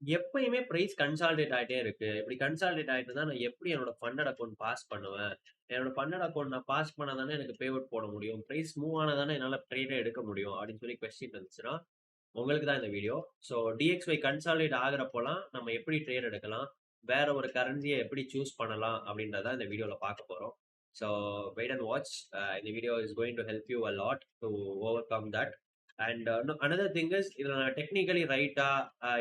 எப்பயுமே price consolidate ஆயிட்டே இருக்கு. இப்படி கன்சாலிடேட் ஆயிட்டு இருந்தா நான் எப்படி என்னோட ஃபண்டட் அக்கவுண்ட் பாஸ் பண்ணுவேன்? என்னோட ஃபண்டட் அக்கவுண்ட் நான் பாஸ் பண்ணா தானே எனக்கு பே அவுட் போட முடியும். பிரைஸ் மூவ் ஆனா தானே என்னால ட்ரேடே எடுக்க முடியும். அப்படின்னு சொல்லி கொஸ்டின் இருந்துச்சுன்னா, உங்களுக்கு தான் இந்த வீடியோ. ஸோ டிஎக்ஸ்ஒய் கன்சாலிடேட் ஆகுறப்போலாம் நம்ம எப்படி ட்ரேட் எடுக்கலாம்? வேற ஒரு கரன்சிய எப்படி சூஸ் பண்ணலாம்? அப்படின்றத இந்த வீடியோல பார்க்க போறோம். So wait and watch. இந்த video is going to help you a lot to overcome that. And another thing is இதுல நான் டெக்னிக்கலி ரைட்டா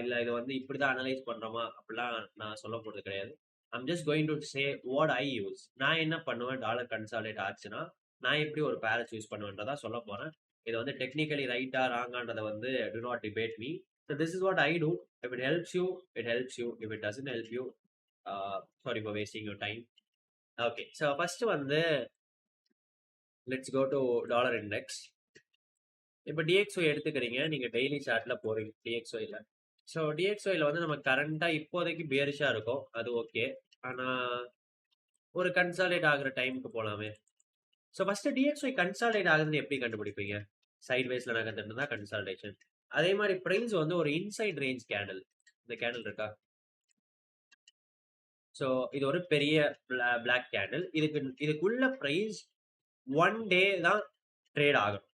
இல்ல இதை வந்து இப்படிதான் அனலைஸ் பண்றோமா அப்படிலாம் நான் சொல்ல போறது கிடையாது. I'm just going to say what I use. நான் என்ன பண்ணுவேன் டாலர் கன்சாலிடேட் ஆச்சுன்னா நான் எப்படி ஒரு பேரை சூஸ் பண்ணுவேன்றதா சொல்ல போறேன். இது வந்து டெக்னிக்கலி ரைட்டா ராங்கான்றதை வந்து do not debate me. So this is what I do. If it helps you it helps you. If it doesn't help you sorry for wasting your time. Okay, so first வந்து let's go to dollar index. இப்போ DXY எடுத்துக்கிறீங்க, நீங்க daily சார்ட்ல போறீங்க டிஎக்ஸ்ஒய்ல. So டிஎக்ஸ்ஒய்ல வந்து நம்ம கரண்டா இப்போதைக்கு பியரிஷா இருக்கும், அது ஓகே. ஆனா ஒரு கன்சாலிடேட் ஆகுற டைமுக்கு போலாமே. ஸோ ஃபர்ஸ்ட் டிஎக்ஸ்ஒய் கன்சாலிடேட் ஆகுதுன்னு எப்படி கண்டுபிடிப்பீங்க? சைட் வேஸ்ல நகர்ந்துட்டு இருந்தா கன்சாலிடேஷன். அதே மாதிரி பிரைஸ் வந்து ஒரு இன்சைட் ரேஞ்ச் கேண்டில். இந்த கேண்டில் இருக்கா? ஸோ இது ஒரு பெரிய பிளாக் கேண்டில். இதுக்குள்ள பிரைஸ் ஒன் டே தான் ட்ரேட் ஆகும்.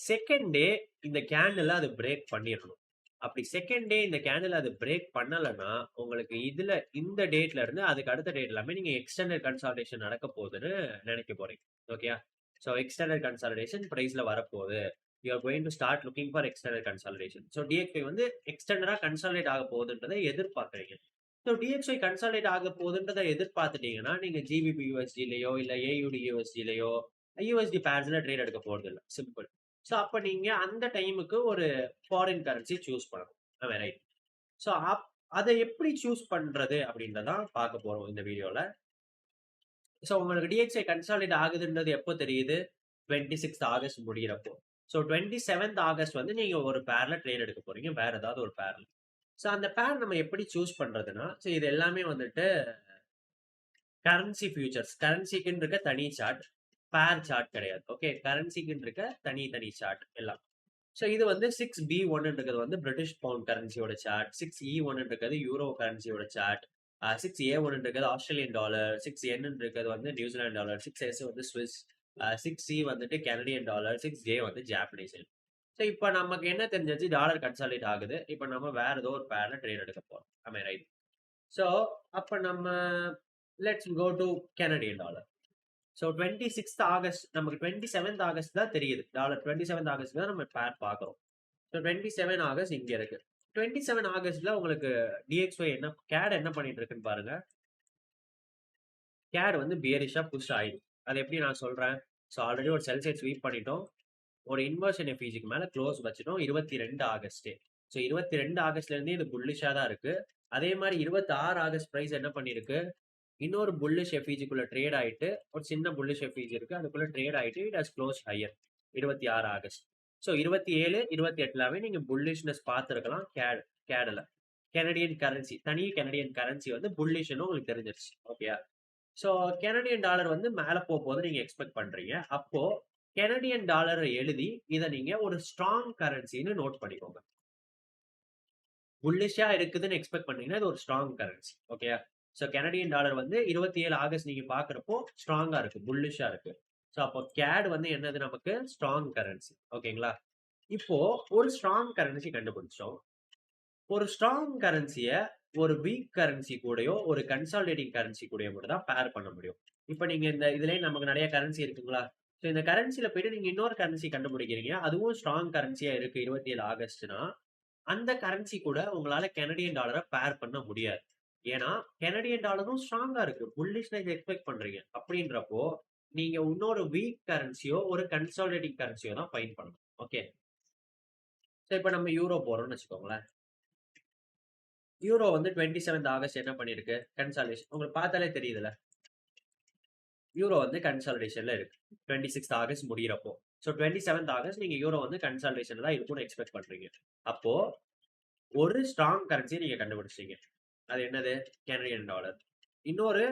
செகண்ட் டே இந்த கேண்டில் அது பிரேக் பண்ணிடணும். அப்படி செகண்ட் டே இந்த கேண்டில் அது பிரேக் பண்ணலைன்னா உங்களுக்கு இதுல இந்த டேட்ல இருந்து அதுக்கு அடுத்த டேட் எல்லாமே நீங்க எக்ஸ்டெண்டட் கன்சால்டேஷன் நடக்க போகுதுன்னு நினைக்க போறீங்க. ஓகே, ஸோ எக்ஸ்டெண்டட் கன்சால்டேஷன் பிரைஸ்ல வரப்போகுது. You are going to start looking for extended consolidation. So DXY வந்து எக்ஸ்டெண்டரா கன்சால்டேட் ஆக போகுதுன்றதை எதிர்பார்க்குறீங்க. ஸோ டிஎக்ஸ்ஒய் கன்சால்டேட் ஆக போகுதுன்றதை எதிர்பார்த்துட்டீங்கன்னா நீங்க ஜிபிபி யூஎஸ்டிலையோ இல்ல ஏயுடி யூஎஸ்டிலையோ யூஎஸ்டி பேர்ஸ்ல ட்ரேட் எடுக்க போறது இல்லை. சிம்பிள். ஸோ அப்ப நீங்க அந்த டைமுக்கு ஒரு ஃபாரின் கரன்சி சூஸ் பண்ணணும். ரைட். ஸோ அதை எப்படி சூஸ் பண்றது அப்படின்றதான் பார்க்க போறோம் இந்த வீடியோல. ஸோ உங்களுக்கு டிஎக்ஸ்ஐ கன்சாலிடேட் ஆகுதுன்றது எப்போ தெரியுது? 26th August முடிகிறப்போ. So 27th August வந்து நீங்க ஒரு பேர்ல ட்ரேட் எடுக்க போறீங்க, வேற ஏதாவது ஒரு பேர்ல. ஸோ அந்த பேர் நம்ம எப்படி சூஸ் பண்றதுன்னா, ஸோ இது எல்லாமே வந்துட்டு கரன்சி ஃபியூச்சர்ஸ். கரன்சிக்குன்னு இருக்க தனி சார்ட், பேர் சார்ட் கிடையாது. ஓகே, கரன்சிக்குன்னு இருக்க தனி சார்ட் எல்லாம். ஸோ இது வந்து 6B1 வந்து பிரிட்டிஷ் பவுண்ட் கரன்சியோட சார்ட், 6E1 யூரோ கரன்சியோட chart, 6A1 Australian dollar, 6N வந்து நியூசிலாந்து டாலர், 6S வந்து ஸ்விஸ், 6C வந்துட்டு கனடியன் டாலர், 6J வந்து ஜாப்பனீஸ். ஸோ இப்போ நமக்கு என்ன தெரிஞ்சிச்சு? டாலர் கன்சாலிடேட் ஆகுது. இப்போ நம்ம வேற ஏதோ ஒரு பேர்ல ட்ரேட் எடுக்க போறோம். ரைட். ஸோ அப்போ நம்ம let's go to Canadian dollar. So 26th August நமக்கு 27th ஆகஸ்ட் தான் தெரியுது. டாலர் 27th ஆகஸ்ட் தான் நம்ம பேர் பார்க்குறோம். ஸோ 27 ஆகஸ்ட் இங்க இருக்கு. 27 ஆகஸ்ட்ல உங்களுக்கு டிஎக்ஸ்ஒய் என்ன கேட் என்ன பண்ணிட்டு இருக்குன்னு பாருங்க. கேட் வந்து பியரிஷா புஷ் ஆயிடும். அது எப்படி நான் சொல்றேன்? ஸோ ஆல்ரெடி ஒரு செல் சைட் ஸ்வீப் பண்ணிட்டோம். ஒரு இன்வர்ஷன் எஃபிஜிக்கு மேல க்ளோஸ் வச்சுட்டோம் 22 ஆகஸ்டே. ஸோ 22 ஆகஸ்ட்ல இருந்தே இது புல்லிஷா தான் இருக்கு. அதே மாதிரி 26 ஆகஸ்ட் பிரைஸ் என்ன பண்ணிருக்கு? இன்னொரு புல்லிஷ் எஃபிஜிக்குள்ள ட்ரேட் ஆயிட்டு ஒரு சின்ன புல்லிஷ் எஃபிஜி இருக்கு, அதுக்குள்ள ட்ரேட் ஆயிட்டு it has close higher 26 August. So 27, 28லாவே நீங்க புல்லிஷ்னஸ் பார்த்துருக்கலாம் கேடல. கெனடியன் கரன்சி, தனி கெனடியன் கரன்சி வந்து புல்லிஷ்னு உங்களுக்கு தெரிஞ்சிருச்சு. ஓகேயா? ஸோ கெனடியன் டாலர் வந்து மேல போகும்போது நீங்க எக்ஸ்பெக்ட் பண்றீங்க. அப்போ கெனடியன் டாலரை எழுதி இதை நீங்க ஒரு ஸ்ட்ராங் கரன்சின்னு நோட் பண்ணிக்கோங்க. புல்லிஷா இருக்குதுன்னு எக்ஸ்பெக்ட் பண்ணீங்கன்னா இது ஒரு ஸ்ட்ராங் கரன்சி. ஓகேயா? ஸோ கெனடியன் டாலர் வந்து 27 ஆகஸ்ட் நீங்க பாக்குறப்போ ஸ்ட்ராங்கா இருக்கு, புல்லிஷா இருக்கு. ஸோ அப்போ கேட் வந்து என்னது? நமக்கு ஸ்ட்ராங் கரன்சி. ஓகேங்களா? இப்போ ஒரு ஸ்ட்ராங் கரன்சி கண்டுபிடிச்சோம். ஒரு ஸ்ட்ராங் கரன்சிய ஒரு வீக் கரன்சி கூடயோ ஒரு கன்சாலிடேட்டிங் கரன்சி கூடயோ மட்டும் தான் பேர் பண்ண முடியும். இப்போ நீங்க இந்த இதுலயே நமக்கு நிறைய கரன்சி இருக்குங்களா? ஸோ இந்த கரன்சில போயிட்டு நீங்க இன்னொரு கரன்சி கண்டுபிடிக்கிறீங்க, அதுவும் ஸ்ட்ராங் கரன்சியா இருக்கு 27 ஆகஸ்ட்னா அந்த கரன்சி கூட உங்களால கெனடியன் டாலரை பேர் பண்ண முடியாது. ஏன்னா கெனடியன் டாலரும் ஸ்ட்ராங்கா இருக்கு, புல்லிஷ்னஸ் எக்ஸ்பெக்ட் பண்றீங்க. அப்படின்றப்போ நீங்க இன்னொரு வீக் கரன்சியோ ஒரு கன்சாலிடேட்டிங் கரன்சியோ தான் ஃபைண்ட் பண்ணணும். ஓகே, ஸோ இப்போ நம்ம யூரோ போறோம்னு வச்சுக்கோங்களேன். யூரோ வந்து 27th ஆகஸ்ட் என்ன பண்ணிருக்கு? கன்சாலிடேஷன். உங்களுக்கு பார்த்தாலே தெரியுதுல்ல, யூரோ வந்து கன்சாலிடேஷன்ல இருக்கு 26th ஆகஸ்ட் முடியிறப்போ. ஸோ 27th ஆகஸ்ட் நீங்க யூரோ வந்து கன்சாலிடேஷன்ல தான் இருக்கும்னு எக்ஸ்பெக்ட் பண்றீங்க. அப்போ ஒரு ஸ்ட்ராங் கரன்சி நீங்க கண்டுபிடிச்சீங்க. அது என்னது? Canadian dollar. இன்னொரு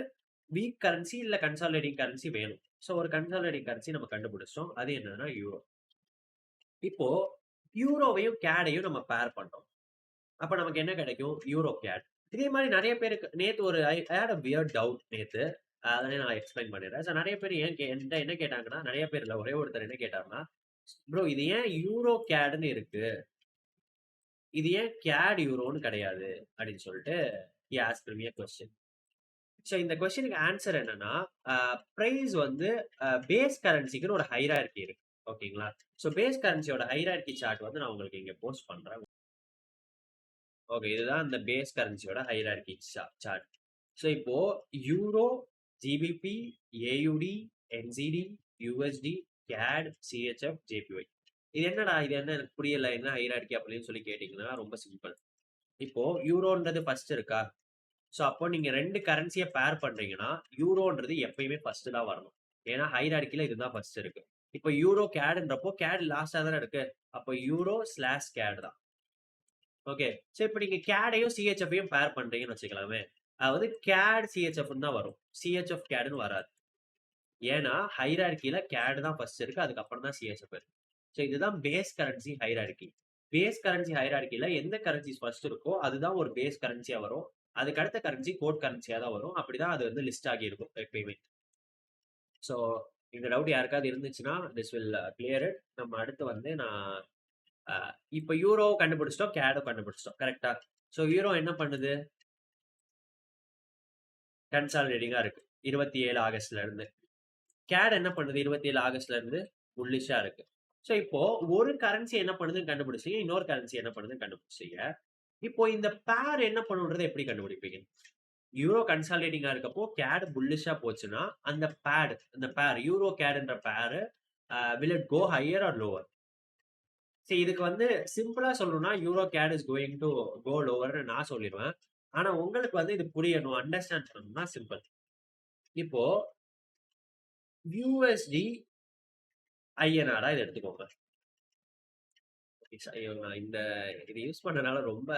வீக் கரன்சி இல்ல கன்சாலிடேட்டிங் கரன்சி வேணும். ஸோ ஒரு கன்சாலிடேட்டிங் கரன்சி நம்ம கண்டுபிடிச்சோம். அது என்னன்னா யூரோ. இப்போ யூரோவையும் கேடையும் நம்ம பேர் பண்றோம். அப்ப நமக்கு என்ன கிடைக்கும்? Euro CAD. இதே மாரி நெறைய பேருக்கு நேத்து ஒரு I had a weird doubt நேத்து. அதனே நான் எக்ஸ்பிளைன் பண்ணிடுறேன். நெறைய பேர் ஏன் என்ட்ட என்ன கேட்டாங்கன்னா, நெறைய பேர் இல்ல ஒரே ஒருத்தர் என்ன கேட்டாருன்னா, "ப்ரோ இது ஏன் யூரோ கேட்ன்னு இருக்கு? இது ஏன் கேட் யூரோன்னு கிடையாது?" அப்படின்னு சொல்லிட்டு he asked me a question. இந்த கொஸ்டினுக்கு ஆன்சர் என்னன்னா, அ பிரைஸ் வந்து பேஸ் கரன்சிக்குன்னு ஒரு ஹைரார்கி இருக்கு. ஓகேங்களா? பேஸ் கரன்சியோட ஹைரார்கி சார்ட் வந்து நான் உங்களுக்கு இங்க போஸ்ட் பண்றேன். ஓகே. இதுதான் இந்த பேஸ் கரன்சியோட ஹைரார்கி சார்ட். இப்போ euro, GBP, AUD, NZD, USD, CAD, CHF, JPY. இது என்னடா? இது என்ன எனக்கு புரியல. என்ன ஹைரார்கி அப்படின்னு சொல்லி கேட்டீங்கன்னா, ரொம்ப சிம்பிள். இப்போ யூரோன்றது ஃபர்ஸ்ட் இருக்கா? அப்போ நீங்க 2 கரன்சிய பேர் பண்றீங்கன்னா, யூரோன்றது எப்பயுமே ஃபர்ஸ்ட் தான் வரணும். ஏன்னா ஹைரார்கில இதுதான் ஃபர்ஸ்ட் இருக்கு. இப்போ யூரோ கேட்ன்றப்போ கேட் லாஸ்ட்டா தானே இருக்கு. அப்போ யூரோ ஸ்லாஷ் கேட் தான். ஓகே. இப்ப நீங்க கேடையும், சிஹெச்எஃப்பையும் பேர் பண்றீங்கன்னு வச்சுக்கலாமே. அதாவது கேட் சிஹெச்எஃப்ன்னு தான் வரும். சிஹெச்எஃப் கேட்ன்னு வராது. ஏன்னா ஹைரார்கில கேட் தான் ஃபர்ஸ்ட் இருக்கு. அதுக்கப்புறம் தான் சிஹெச்எஃப் இருக்கு. இதுதான் base currency hierarchy. Base currency ஹைரார்கில எந்த கரன்சிஸ் ஃபர்ஸ்ட் இருக்கோ, அதுதான் ஒரு பேஸ் கரன்சியா வரும். அதுக்கு அடுத்த கரன்சி கோட் கரன்சியா தான் வரும். அப்படிதான் அது வந்து லிஸ்ட் ஆகி இருக்கும் எப்பயுமே. ஸோ இந்த டவுட் யாருக்காவது இருந்துச்சுன்னா, திஸ் வில் கிளியர் இட். நம்ம அடுத்து வந்து நான் இப்ப யூரோ கண்டுபிடிச்சிட்டோம், கேடும் கண்டுபிடிச்சிட்டோம். கரெக்ட்டா? யூரோ என்ன பண்ணுது? கன்சாலிடேட்டிங்கா இருக்கு. 27 ஆகஸ்ட்ல இருந்து. கேட் என்ன பண்ணுது? 27 ஆகஸ்ட்ல இருந்து புல்லிஷா இருக்கு. இப்போ ஒரு கரன்சி என்ன பண்ணுதுன்னு கண்டுபிடிச்சீங்க. இன்னொரு கரன்சி என்ன பண்ணுதுன்னு கண்டுபிடிச்சீங்க. இப்போ இந்த பேர் என்ன பண்ணுன்றத எப்படி கண்டுபிடிப்பீங்க? யூரோ கன்சாலிடேட்டிங்கா இருக்கப்போ கேட் புல்லிஷா போச்சுன்னா, அந்த பேர் யூரோ கேட்ன்ற pair will it go higher or lower? இதுக்கு வந்து சிம்பிளா சொல்லணும்னா euro CAD is going to go லோவர்ன்னு நான் சொல்லிருவேன். ஆனா உங்களுக்கு வந்து இது புரியணும், அண்டர்ஸ்டாண்ட் பண்ணணும்னா சிம்பிள். இப்போ யூஎஸ்டி ஐஎன்ஆரா இத எடுத்துக்கோங்க. ஐயோ! நான் இத யூஸ் பண்றதுனால ரொம்ப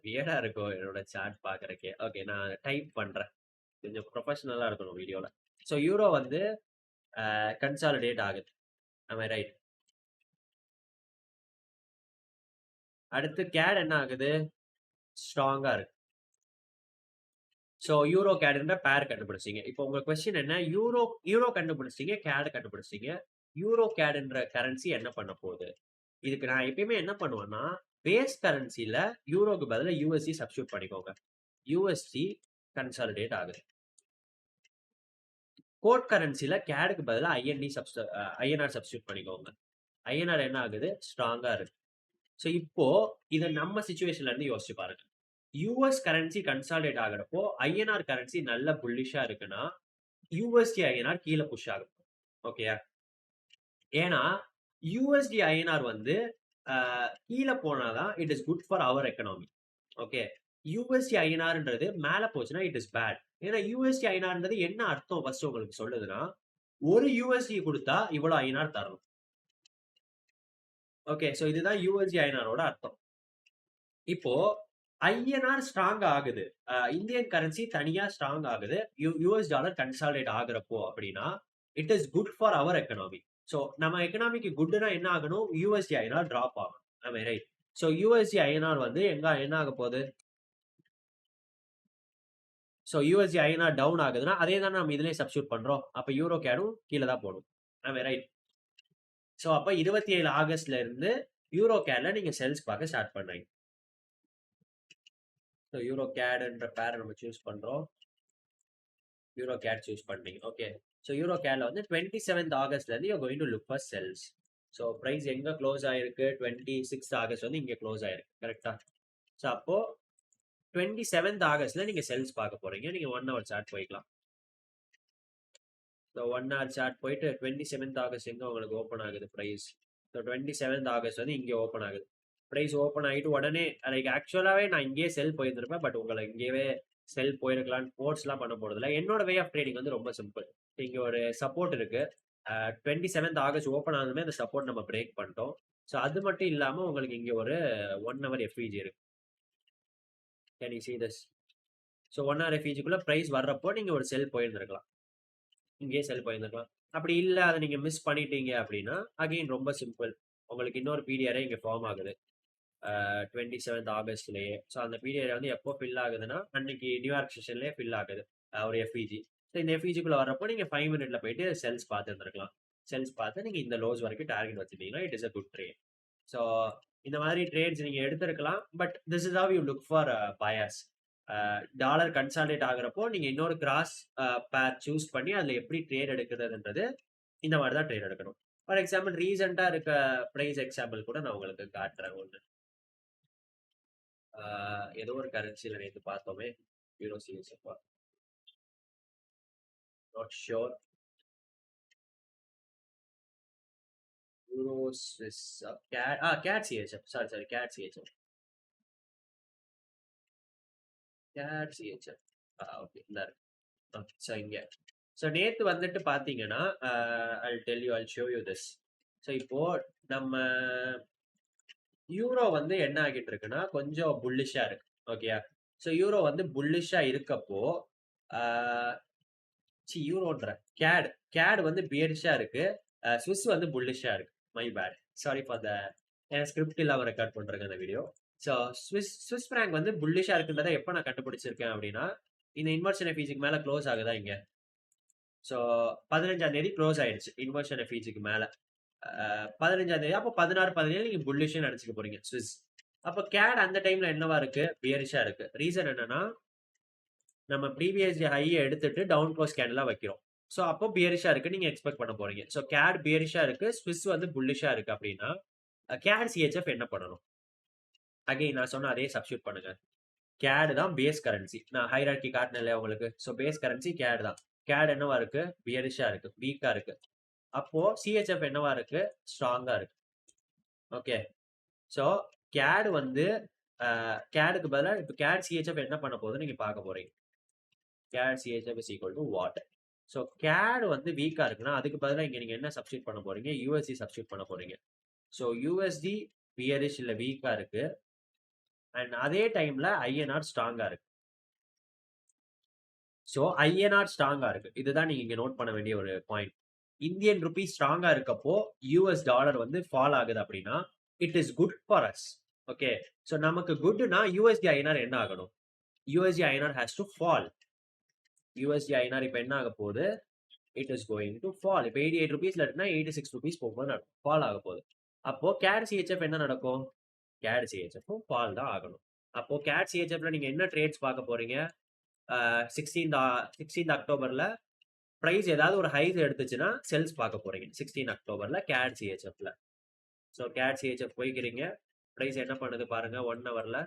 வியர்டா இருக்கும் என்னோட சார்ட் பார்க்கறக்கே. ஓகே நான் டைப் பண்றேன். கொஞ்சம் ப்ரொஃபஷனலா இருக்கணும் வீடியோல. யூரோ வந்து கன்சாலிடேட் ஆகுது. ஆம் ஐ ரைட்? அடுத்து கேட் என்ன ஆகுது? ஸ்ட்ராங்கா இருக்கு. யூரோ கேட்ன்ற பேர் கண்டுபிடிச்சீங்க. இப்போ உங்க கொஸ்டின் என்ன? யூரோ கண்டுபிடிச்சீங்க, கேட் கண்டுபிடிச்சீங்க. யூரோ கேட்ன்ற கரன்சி என்ன பண்ண போகுது? இதுக்கு நான் எப்பயுமே என்ன பண்ணுவேன்னா, பேஸ் கரன்சில யூரோக்கு பதிலா யுஎஸ்டி சப்ஸ்டிட்யூட் பண்ணிக்கோங்க. யுஎஸ்டி கன்சாலிடேட் ஆகுது. கோட் கரன்சில கேடுக்கு பதிலா ஐஎன்ஆர் சப்ஸ்டிட்யூட் பண்ணிக்கோங்க. ஐஎன்ஆர் என்ன ஆகுது? ஸ்ட்ராங்கா இருக்கு. இப்போ இத நம்ம சிச்சுவேஷன்ல இருந்து யோசிச்சு பாருங்க. யுஎஸ் கரன்சி கன்சாலிடேட் ஆகுறப்போ, ஐஎன்ஆர் கரன்சி நல்ல புல்லிஷா இருக்குன்னா, யுஎஸ்டி ஐஎன்ஆர் கீழ புஷ் ஆகும். ஓகேயா? ஏன்னா, யுஎஸ்டி ஐஎன்ஆர் வந்து கீழ போனா தான் it is good for our economy. Okay. USD ஐஎன்ஆர்ன்றது மேல போச்சுன்னா இட் இஸ் பேட். ஏன்னா யுஎஸ்டி ஐஎன்ஆர்ன்றது என்ன அர்த்தம் ஃபர்ஸ்ட் உங்களுக்கு சொல்லுதுன்னா, ஒரு யுஎஸ்டி குடுத்தா இவ்வளவு ஐஎன்ஆர் தரணும். ஓகே. இதுதான் யுஎஸ்டி ஐஎன்ஆரோட அர்த்தம். இப்போ ஐஎன்ஆர் ஸ்ட்ராங் ஆகுது. இந்தியன் கரன்சி தனியா ஸ்ட்ராங் ஆகுது. யுஎஸ் டாலர் கன்சாலிடேட் ஆகுறப்போ அப்படின்னா, it is good for our economy. நம்ம எக்கனாமிக்கு குட்னா என்ன ஆகணும்? யுஎஸ்டி ஐஎன்ஆர் டிராப் ஆகணும். ஆம் ஐ ரைட்? யுஎஸ்டி ஐஎன்ஆர் வந்து என்ன ஆக போகுது? யுஎஸ்டி ஐஎன்ஆர் டவுன் ஆகுதுன்னா, அதே தானே நம்ம இதிலேயே சப்ஸ்டிட்யூட் பண்றோம். அப்ப யூரோ கேடும் கீழ தான் போடும். ஆம் ஐ ரைட்? அப்ப 27 ஆகஸ்ட்ல இருந்து யூரோ கேட்ல நீங்க செல்ஸ் பார்க்க ஸ்டார்ட் பண்றீங்க. யூரோ கேட்ன்ற பேர நம்ம சூஸ் பண்றோம். யூரோ கேட் சூஸ் பண்றீங்க. ஓகே. யூரோ கேட்ல வந்து 27th ஆகஸ்ட்ல இருந்து you are going to look for sells. Price எங்க க்ளோஸ் ஆயிருக்கு? 26th ஆகஸ்ட் வந்து இங்க க்ளோஸ் ஆயிருக்கு. கரெக்ட்டா? அப்போ 27th ஆகஸ்ட்ல நீங்க செல்ஸ் பார்க்க போறீங்க. நீங்க 1 ஹவர் சார்ட் போய்க்கலாம். 1 ஹவர் சார்ட் போயிட்டு 27th ஆகஸ்ட் எங்க உங்களுக்கு ஓப்பன் ஆகுது பிரைஸ்? 27th ஆகஸ்ட் வந்து இங்க ஓப்பன் ஆகுது. பிரைஸ் ஓப்பன் ஆயிட்டு உடனே லைக் ஆக்சுவலாவே நான் இங்கேயே செல் போயிருந்திருப்பேன். பட் உங்கள இங்கேயே செல் போயிருக்கலாம்னு ஃபோர்ஸ்லாம் பண்ண போறதில்ல. என்னோட வே ஆஃப் ட்ரேடிங் வந்து ரொம்ப சிம்பிள். இங்க ஒரு சப்போர்ட் இருக்கு. 27th ஆகஸ்ட் ஓப்பன் ஆனதுமே அந்த சப்போர்ட் நம்ம பிரேக் பண்ணிட்டோம். அது மட்டும் இல்லாம உங்களுக்கு இங்க ஒரு 1 ஹவர் எஃப்இஜி இருக்கு. Can you see this? 1 hour எஃப்இஜிக்குள்ள பிரைஸ் வர்றப்போ நீங்க ஒரு செல் போயிருந்திருக்கலாம். இங்கேயே செல் போயிருந்திருக்கலாம். அப்படி இல்ல அத நீங்க மிஸ் பண்ணிட்டீங்க அப்படின்னா, அகைன் ரொம்ப சிம்பிள். உங்களுக்கு இன்னொரு பிடிஆரே இங்க ஃபார்ம் ஆகுது. 27th ஆகஸ்ட்லயே. ஸோ அந்த பீரியட் வந்து எப்போ ஃபில் ஆகுதுன்னா, அன்னைக்கு நியூயார்க் செஷன்லயே ஃபில் ஆகுது. ஒரு எஃப்இஜி. ஸோ இந்த எஃப்இஜிக்குள்ள வரப்போ நீங்க 5 மினிட்ல போயிட்டு செல்ஸ் பார்த்துருந்துருக்கலாம். செல்ஸ் பார்த்து நீங்க இந்த லோஸ் வரைக்கும் டார்கெட் வச்சிருந்தீங்கன்னா, it is a good trade. So இந்த மாதிரி ட்ரேட்ஸ் நீங்க எடுத்திருக்கலாம். But this is how you look for buyers. Dollar consolidate ஆகுறப்போ நீங்க இன்னொரு கிராஸ் பேர் சூஸ் பண்ணி அதுல எப்படி ட்ரேட் எடுக்கிறதுன்றது இந்த மாதிரி தான் ட்ரேட் எடுக்கணும். ஃபார் எக்ஸாம்பிள் ரீசெண்டா இருக்க பிரைஸ் எக்ஸாம்பிள் கூட நான் உங்களுக்கு காட்டுறேன் ஒன்று. ஏதோ ஒரு கரன்சில நேற்று பார்த்தோமே, euro CHF, not sure. Euro Swiss CAD CHF, sorry CAD CHF, CAD CHF. Okay, இந்த ஸோ இங்க ஸோ நேத்து வந்துட்டு பாத்தீங்கன்னா, I'll tell you, I'll show you this. So இப்போ நம்ம யூரோ வந்து என்ன ஆகிட்டு இருக்குன்னா கொஞ்சம் புல்லிஷா இருக்கு. ஓகேயா? ஸோ யூரோ வந்து புல்லிஷா இருக்கப்போ யூரோன்ற கேட் வந்து பியரிஷா இருக்கு. ஸ்விஸ் வந்து புல்லிஷா இருக்கு. My bad, sorry for the script இல்லாம ரெக்கார்ட் பண்றேங்க இந்த வீடியோ. ஸோ ஸ்விஸ் ஃபிராங்க் வந்து புல்லிஷா இருக்குன்றதை எப்போ நான் கண்டுபிடிச்சிருக்கேன் அப்படின்னா, இந்த இன்வர்ஷன் எஃப்இஜிக்கு மேல க்ளோஸ் ஆகுதா இங்க. ஸோ 15ஆம் தேதி க்ளோஸ் ஆயிடுச்சு இன்வர்ஷன் எஃப்இஜிக்கு மேல. 15ஆம் தேதி, அப்போ 16, 17 நீங்க புல்லிஷ்னு நினைச்சுக்க போறீங்க ஸ்விஸ். அப்போ கேட் அந்த டைம்ல என்னவா இருக்கு, பியரிஷா இருக்கு. ரீசன் என்னன்னா, நம்ம ப்ரீவியஸ் ஹையை எடுத்துட்டு டவுன் க்ளோஸ் கேண்டலா வைக்கிறோம். ஸோ அப்போ பியரிஷா இருக்கு நீங்க எக்ஸ்பெக்ட் பண்ண போறீங்க. ஸோ கேட் பியரிஷா இருக்கு, ஸ்விஸ் வந்து புல்லிஷா இருக்கு அப்படின்னா, கேட் சிஹெச்எஃப் என்ன பண்ணணும்? அகைன் நான் சொன்ன அதே சப்ஸ்டியூட் பண்ணுங்க. கேட் தான் பேஸ் கரன்சி. நான் ஹைரார்கி காட்டினேன் இல்லையா உங்களுக்கு. ஸோ பேஸ் கரன்சி கேட் தான். கேட் என்னவா இருக்கு, பியரிஷா இருக்கு, வீக்கா இருக்கு. அப்போ சிஹெச்எஃப் என்னவா இருக்கு, ஸ்ட்ராங்கா இருக்கு. ஓகே, ஸோ கேட் வந்து கேடுக்கு பதிலாக இப்போ கேட் சிஹெச்எஃப் என்ன பண்ண போகுது நீங்க பார்க்க போறீங்க. CAD CHF is equal to what. So CAD வந்து வீக்கா இருக்குன்னா அதுக்கு பதிலாக இங்க நீங்க என்ன சப்ஸ்டியூட் பண்ண போறீங்க, யூஎஸ்டி சப்ஸ்டியூட் பண்ண போறீங்க. ஸோ யூஎஸ்டி பியரிஷ் இல்ல வீக்கா இருக்கு, அண்ட் அதே டைம்ல ஐஎன்ஆர் ஸ்ட்ராங்கா இருக்கு. ஸோ ஐஎன்ஆர் ஸ்ட்ராங்கா இருக்கு. இதுதான் நீங்க இங்க நோட் பண்ண வேண்டிய ஒரு பாயிண்ட். இந்தியன் ருபி ஸ்ட்ராங்கா இருக்கப்போ யூஎஸ் டாலர் வந்து ஃபால் ஆகுது அப்படின்னா it is good for as. Okay, so நமக்கு குட்னா யூஎஸ்டி ஐஎன்ஆர் என்ன ஆகணும், USD INR has to fall. USD INR இப்போ என்ன ஆக போகுது, it is going to fall. இப்போ 88 ருபீஸ்ல இருக்குன்னா 86 ருபீஸ் போகும்போது ஃபால் ஆக போகுது. அப்போ கேட் சிஹெச்எஃப் என்ன நடக்கும், கேட் சிஹெச்எஃப் ஃபால் தான் ஆகணும். அப்போ கேட் சிஹெச்எஃப்ல நீங்க என்ன ட்ரேட்ஸ் பார்க்க போறீங்க, 16th அக்டோபர்ல பிரைஸ் ஏதாவது ஒரு ஹைஸ் எடுத்துச்சுன்னா செல்ஸ் பார்க்க போறீங்க 16 அக்டோபர்ல கேட் சிஹெச்எஃப்ல. ஸோ கேட் சிஹெச்எஃப் போய்க்கிறீங்க, பிரைஸ் என்ன பண்ணுது பாருங்க 1 ஹவர்ல.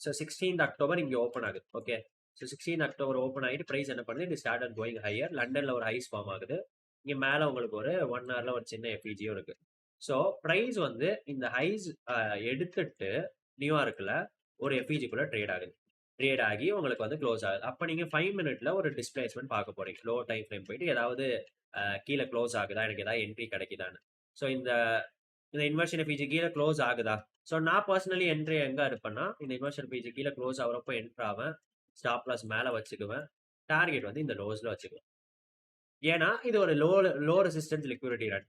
ஸோ 16th அக்டோபர் இங்க ஓப்பன் ஆகுது. Okay, so 16th October open ஆகிட்டு பிரைஸ் என்ன பண்ணுது, இட் ஸ்டார்ட் கோயிங் ஹையர். லண்டன்ல ஒரு ஹைஸ் ஃபார்ம் ஆகுது. இங்க மேல உங்களுக்கு ஒரு 1 ஹவர்ல ஒரு சின்ன எஃப்இஜியும் இருக்கு. ஸோ பிரைஸ் வந்து இந்த ஹைஸ் எடுத்துட்டு நியூயார்க்ல ஒரு எஃப்இஜிக்குள்ள ட்ரேட் ஆகுது. ட்ரேட் ஆகி உங்களுக்கு வந்து க்ளோஸ் ஆகுது. அப்போ நீங்க 5 மினிட்ல ஒரு டிஸ்பிளேஸ்மெண்ட் பார்க்க போறீங்க. லோ டைம் ஃப்ரேம் போயிட்டு ஏதாவது கீழே க்ளோஸ் ஆகுதா, எனக்கு ஏதாவது என்ட்ரி கிடைக்குதான்னு. ஸோ இந்த இன்வர்ஷன் எஃப்இஜி கீழே க்ளோஸ் ஆகுதா. ஸோ நான் பர்சனலி என்ட்ரி எங்க இருப்பேன்னா, இந்த இன்வர்ஷன் எஃப்இஜி கீழே க்ளோஸ் ஆகிறப்போ என்ட்ரு ஆவேன். ஸ்டாப் லாஸ் மேல வச்சுக்குவேன். டார்கெட் வந்து இந்த லோஸ்ல வச்சுக்குவேன். ஏன்னா இது ஒரு low resistance liquidity run.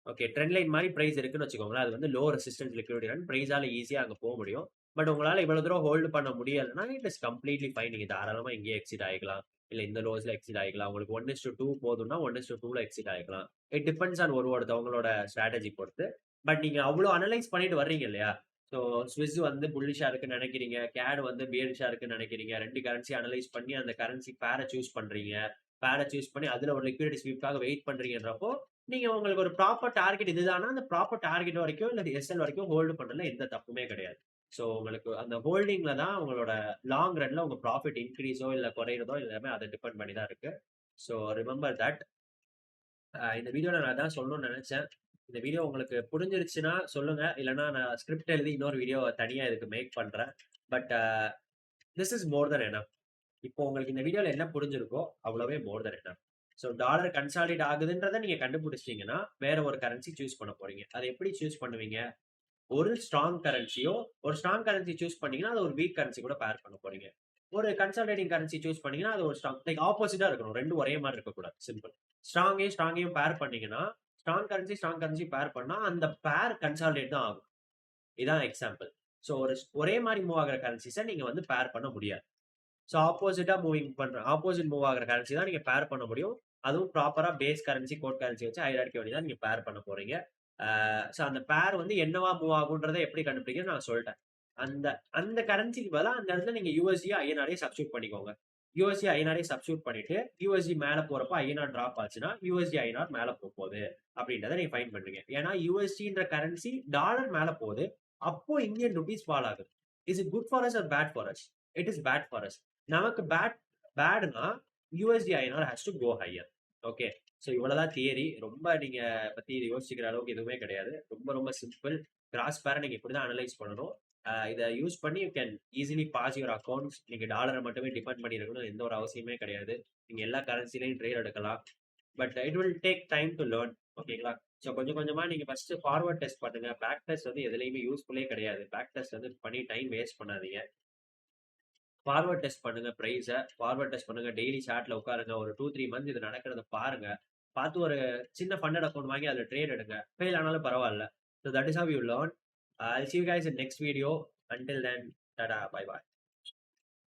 Okay, trend line மாதிரி பிரைஸ் இருக்குன்னு வச்சுக்கோங்களேன். அது வந்து லோ ரெசிஸ்டன்ஸ் லிக்விடிட்டி ரன். பிரைஸால ஈஸியா அங்க போக முடியும். பட் உங்களால இவ்வளவு தூரம் ஹோல்டு பண்ண முடியலன்னா இட் இஸ் கம்ப்ளீட்லி ஃபைன். நீங்க தாராளமா இங்கேயே எக்ஸிட் ஆகிக்கலாம், இல்ல இந்த லோஸ்ல எக்ஸிட் ஆகிக்கலாம். உங்களுக்கு 1:2 போதும்னா 1:2ல எக்ஸிட் ஆகிக்கலாம். இட் டிபெண்ட்ஸ் ஆன் ஒருத்தவங்களோட ஸ்ட்ராட்டஜி பொறுத்து. பட் நீங்க அவ்வளவு அனலைஸ் பண்ணிட்டு வர்றீங்க இல்லையா. ஸோ ஸ்விஸ் வந்து புல்லிஷா இருக்குன்னு நினைக்கிறீங்க, கேட் வந்து பியரிஷா இருக்குன்னு நினைக்கிறீங்க. 2 கரன்சி அனலைஸ் பண்ணி அந்த கரன்சி பேரை சூஸ் பண்றீங்க. பேரை சூஸ் பண்ணி அதுல ஒரு லிக்விடிட்டி ஸ்வீப்காக வெயிட் பண்றீங்கன்றப்போ நீங்க உங்களுக்கு ஒரு ப்ராப்பர் டார்கெட் இதுதானா அந்த ப்ராப்பர் டார்கெட் வரைக்கும் இல்ல எஸ்எல் வரைக்கும் ஹோல்டு பண்ணல எந்த தப்புமே கிடையாது. ஸோ உங்களுக்கு அந்த ஹோல்டிங்ல தான் உங்களோட லாங் ரன்ல உங்க ப்ராஃபிட் இன்க்ரீஸோ இல்ல குறையிறதோ எல்லாமே அதை டிபெண்ட் பண்ணி தான் இருக்கு. So remember that. இந்த வீடியோல நான் தான் சொல்லணும்னு நினைச்சேன். இந்த வீடியோ உங்களுக்கு புரிஞ்சிருச்சுன்னா சொல்லுங்க, இல்லைன்னா நான் ஸ்கிரிப்ட் எழுதி இன்னொரு வீடியோ தனியா இதுக்கு மேக் பண்றேன். But this is more then enough. இப்போ உங்களுக்கு இந்த வீடியோல என்ன புரிஞ்சிருக்கோ அவ்வளவே மோர் தென் எனஃப். ஸோ டாலர் கன்சாலிடேட் ஆகுதுன்றதை நீங்க கண்டுபிடிச்சிட்டீங்கன்னா வேற ஒரு கரன்சி சூஸ் பண்ண போறீங்க. அதை எப்படி சூஸ் பண்ணுவீங்க, ஒரு ஸ்ட்ராங் கரன்சியோ ஒரு ஸ்ட்ராங் கரன்சி சூஸ் பண்ணீங்கன்னா அது ஒரு வீக் கரன்சி கூட பேர் பண்ண போறீங்க. ஒரு கன்சாலிடேட்டிங் கரன்சி சூஸ் பண்ணீங்கன்னா அது ஒரு ஸ்ட்ராங் லைக் ஆப்போசிட்டா இருக்கணும். ரெண்டும் ஒரே மாதிரி இருக்கக்கூடாது. சிம்பிள். ஸ்ட்ராங்கையும் பேர் பண்ணீங்கன்னா ஸ்ட்ராங் கரன்சி பேர் பண்ணா அந்த பேர் கன்சாலிடேட் தான் ஆகும். இதான் எக்ஸாம்பிள். ஸோ ஒரே மாதிரி மூவ் ஆகுற கரன்சிஸை நீங்க வந்து பேர் பண்ண முடியாது. ஸோ ஆப்போசிட் மூவ் ஆகுற கரன்சி தான் நீங்க பேர் பண்ண முடியும். அதுவும் ப்ராப்பரா பேஸ் கரன்சி, கோட் கரன்சி வச்சு ஹைரார்கி வழி தான் நீங்க பேர் பண்ண போறீங்க. ஸோ அந்த பேர் வந்து என்னவா மூவ் ஆகுன்றத எப்படி கண்டுபிடிக்கிறது நான் சொல்லிட்டேன். அந்த அந்த கரன்சிக்கு பதிலா அந்த இடத்துல நீங்க யூஎஸ்டி ஐஎன்ஆரே சப்ஸ்டியூட் பண்ணிக்கோங்க. யூஎஸ்டி ஐஎன்ஆரே சப்ஸ்டியூட் பண்ணிட்டு யூஎஸ்டி மேல போறப்ப ஐஎன்ஆர் டிராப் ஆச்சுன்னா யூஎஸ்டி ஐஎன்ஆர் மேல போகுது அப்படின்றத நீங்க ஃபைண்ட் பண்றீங்க. ஏன்னா யூஎஸ்டின்ற கரன்சி டாலர் மேல போகுது. அப்போ இந்தியன் ருபீஸ் ஃபால் ஆகுது. Is it good for us or bad for us? It is bad for us. நமக்கு பேட்னா USD INR has to go higher. Okay. So இவ்வளவுதான் தியரி. ரொம்ப நீங்க பத்தி இது யோசிக்கிற அளவுக்கு எதுவுமே கிடையாது. ரொம்ப ரொம்ப சிம்பிள். கிராஸ் பேரை நீங்க இப்படிதான் அனலைஸ் பண்ணணும். இதை யூஸ் பண்ணி you can easily pass your accounts. நீங்க டாலரை மட்டுமே டிபெண்ட் பண்ணி இருக்கணும் எந்த ஒரு அவசியமே கிடையாது. நீங்க எல்லா கரன்சிலையும் ட்ரேட் எடுக்கலாம். But it will take time to learn. ஓகேங்களா? ஸோ கொஞ்சம் கொஞ்சமா நீங்க ஃபர்ஸ்ட் ஃபார்வர்ட் டெஸ்ட் பண்ணுங்க. பேக் டெஸ்ட் வந்து எதுலையுமே யூஸ்ஃபுல்லே கிடையாது. பேக் டெஸ்ட் வந்து பண்ணி டைம் வேஸ்ட் பண்ணாதீங்க. ஃபார்வர்ட் டெஸ்ட் பண்ணுங்க ப்ரைஸை. ஃபார்வர்ட் டெஸ்ட் பண்ணுங்க. டெய்லி சார்ட்ல உட்காருங்க. ஒரு 2-3 மந்த் இது நடக்கிறத பாருங்க. பார்த்து ஒரு சின்ன ஃபண்டட் அக்கௌண்ட் வாங்கி அதில் ட்ரேட் எடுங்க. ஃபெயில் ஆனாலும் பரவாயில்ல. So that is how you learn. I'll see you guys in next video. Until then, tada, bye bye.